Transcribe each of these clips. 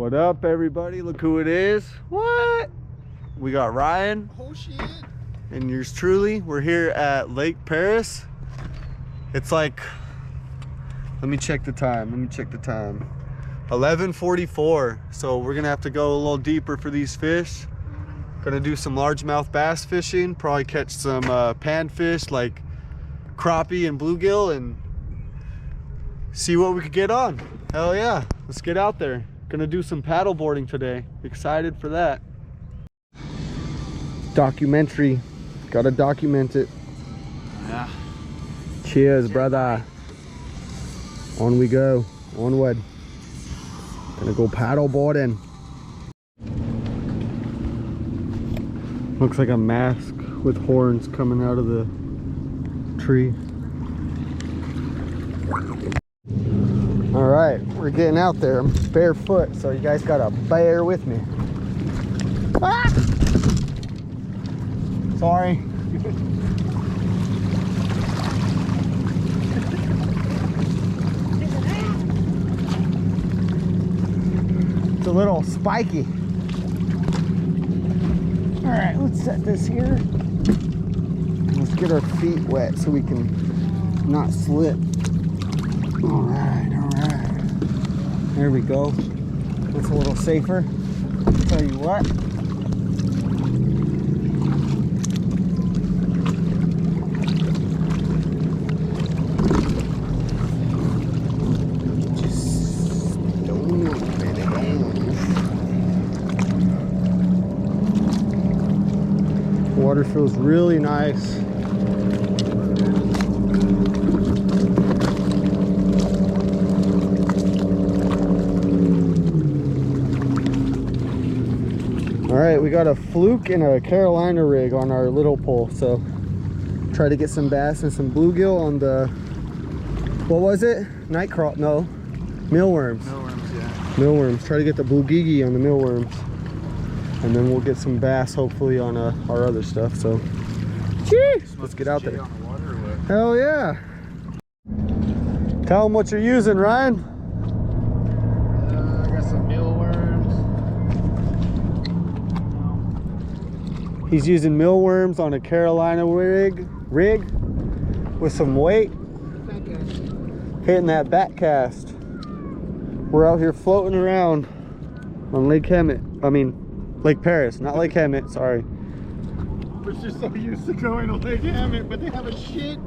What up, everybody? Look who it is. What? We got Ryan. Oh shit. And yours truly. We're here at Lake Perris. It's like, let me check the time. 11:44. So we're gonna have to go a little deeper for these fish. Gonna do some largemouth bass fishing. Probably catch some panfish like crappie and bluegill and see what we could get on. Hell yeah, let's get out there. Gonna do some paddle boarding today. Excited for that. Documentary, gotta document it. Yeah. Cheers, brother. On we go, onward. Gonna go paddle boarding. Looks like a mask with horns coming out of the tree. All right, we're getting out there. I'm barefoot, so you guys gotta bear with me. Ah! Sorry. It's a little spiky. All right, let's set this here. Let's get our feet wet so we can not slip. All right. There we go. That's a little safer. Tell you what. Just don't move, baby, don't move. Water feels really nice. All right, we got a fluke and a Carolina rig on our little pole, so try to get some bass and some bluegill on the, what was it? Night crawl? No, mealworms. Mealworms, yeah. Mealworms. Try to get the bluegigi on the mealworms, and then we'll get some bass hopefully on our other stuff. So, geez, let's get out there. On the water or what? Hell yeah! Tell them what you're using, Ryan. I got some mealworms. He's using mealworms on a Carolina rig with some weight, hitting that back cast. We're out here floating around on Lake Perris, not Lake Hemet, sorry. But you're so used to going to Lake Hemet, but they have a shit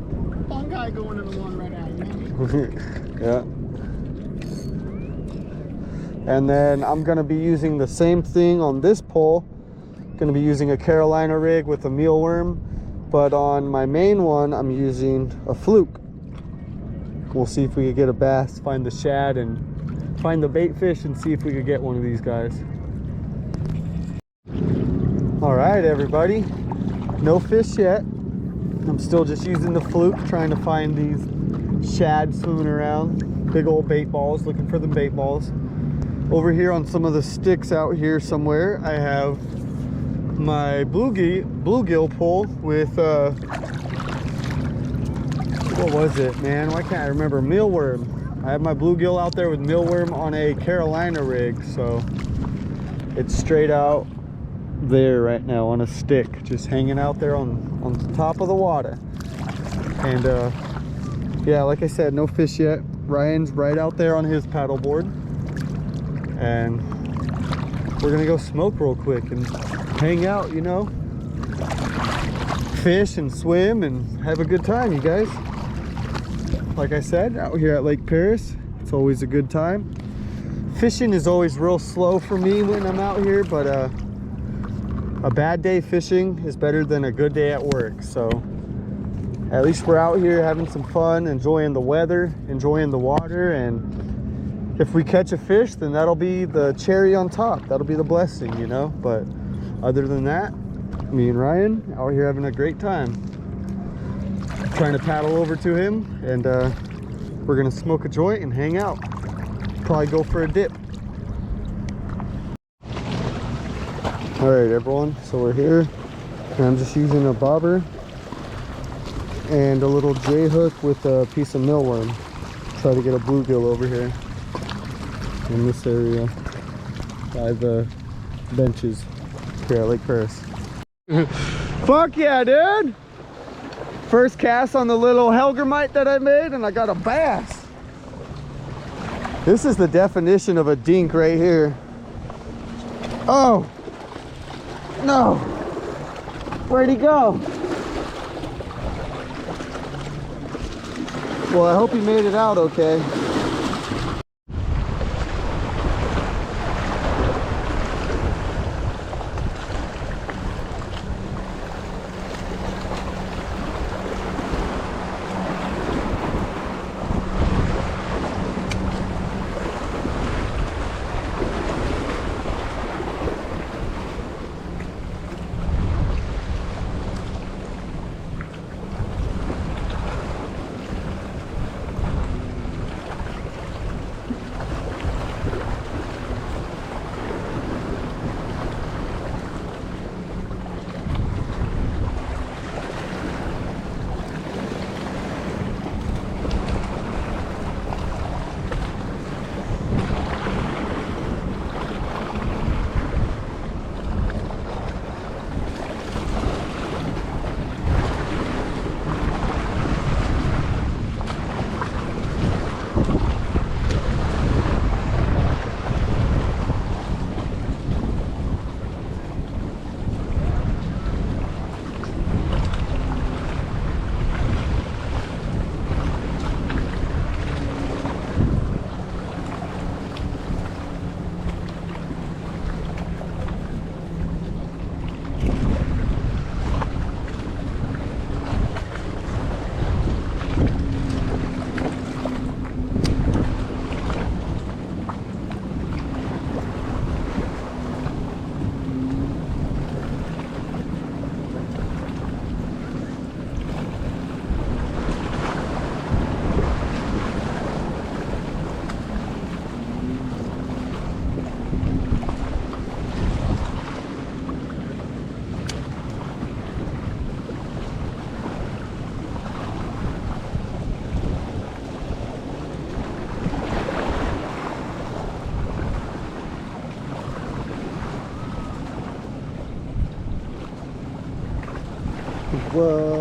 fungi going in the one right now, you know what I mean? Yeah. And then I'm gonna be using the same thing on this pole. Gonna be using a Carolina rig with a mealworm, but on my main one I'm using a fluke. We'll see if we can get a bass, find the shad and find the bait fish and see if we could get one of these guys. All right, everybody, no fish yet. I'm still just using the fluke, trying to find these shad swimming around. Big old bait balls, looking for the bait balls. Over here on some of the sticks out here somewhere, I have my bluegill pole with what was it, man? Why can't I remember? Mealworm. I have my bluegill out there with mealworm on a Carolina rig, so it's straight out there right now on a stick, just hanging out there on the top of the water. And yeah, like I said, no fish yet. Ryan's right out there on his paddleboard, and we're gonna go smoke real quick and hang out, you know, fish and swim and have a good time, you guys. Like I said, out here at Lake Perris, it's always a good time. Fishing is always real slow for me when I'm out here, but a bad day fishing is better than a good day at work. So at least we're out here having some fun, enjoying the weather, enjoying the water, and if we catch a fish, then that'll be the cherry on top. That'll be the blessing, you know. But other than that, me and Ryan out here having a great time. Trying to paddle over to him, and we're gonna smoke a joint and hang out. Probably go for a dip. All right, everyone, so we're here, and I'm just using a bobber and a little J hook with a piece of mealworm. Try to get a bluegill over here in this area. by the benches here at Lake Perris. Fuck yeah, dude! First cast on the little Helgermite that I made, and I got a bass. This is the definition of a dink right here. Oh! No! Where'd he go? Well, I hope he made it out okay. Whoa.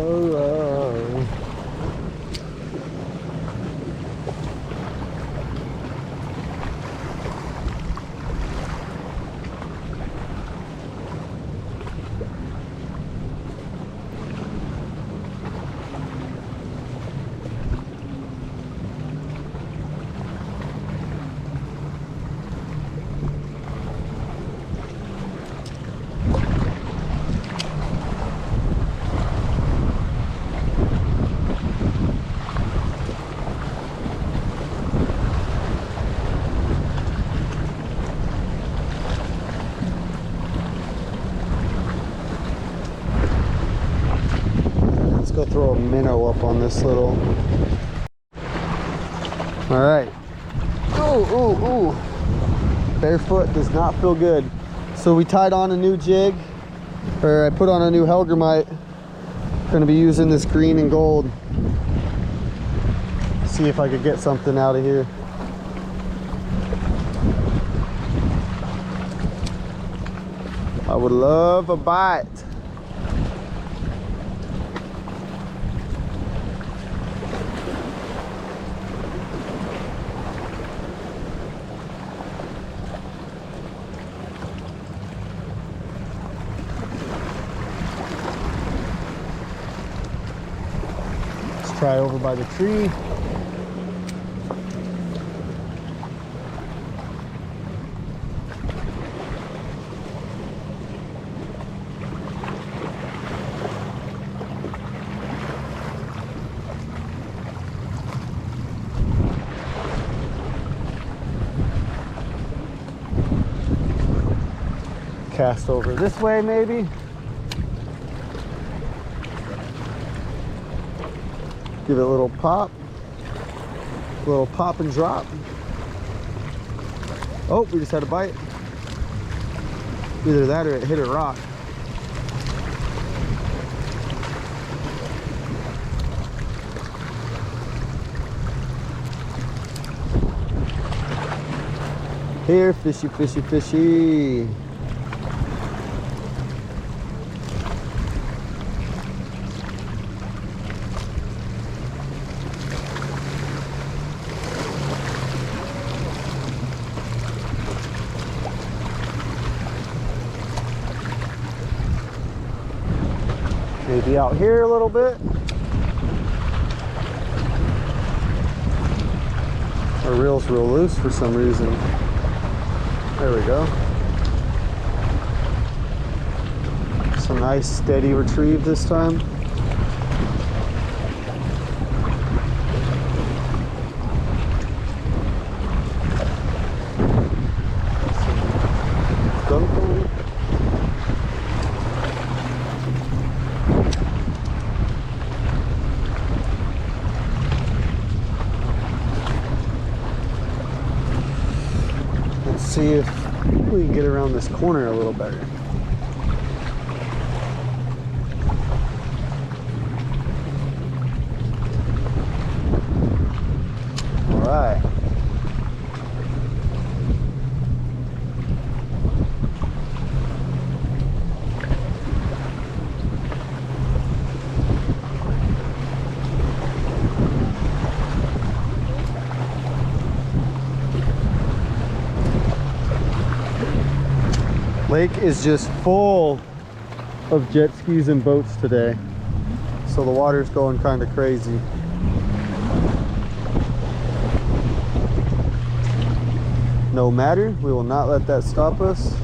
Go throw a minnow up on this little. All right. Oh. Barefoot does not feel good. So we tied on a new jig, or I put on a new Helgermite. Gonna be using this green and gold. See if I could get something out of here. I would love a bite. Try over by the tree. Cast over this way maybe. Give it a little pop and drop. Oh, we just had a bite. Either that or it hit a rock. Here, fishy, fishy, fishy. Maybe out here a little bit. Our reel's real loose for some reason. There we go. Some nice steady retrieve this time. Let's see if we can get around this corner a little better. All right. Lake is just full of jet skis and boats today, so the water's going kind of crazy. No matter, we will not let that stop us.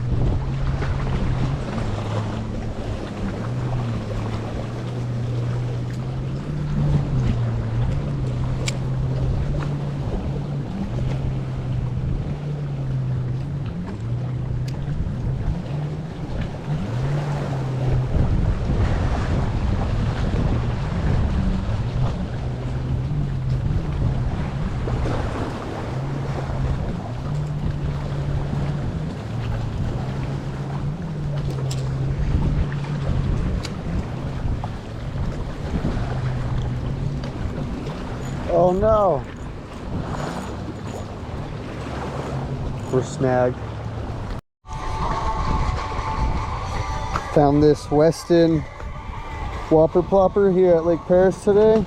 Oh no! We're snagged. Found this Weston Whopper Plopper here at Lake Perris today.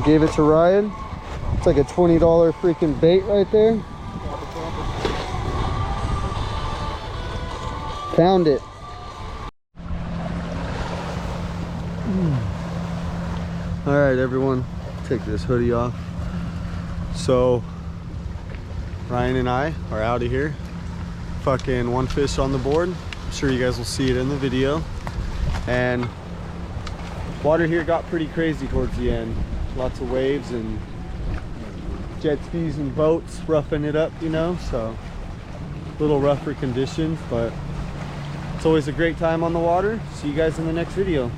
Gave it to Ryan. It's like a $20 freaking bait right there. Found it. All right, everyone. Take this hoodie off. So Ryan and I are out of here. Fucking one fish on the board. I'm sure you guys will see it in the video. And water here got pretty crazy towards the end. Lots of waves and jet skis and boats roughing it up, you know, so a little rougher conditions, but it's always a great time on the water. See you guys in the next video.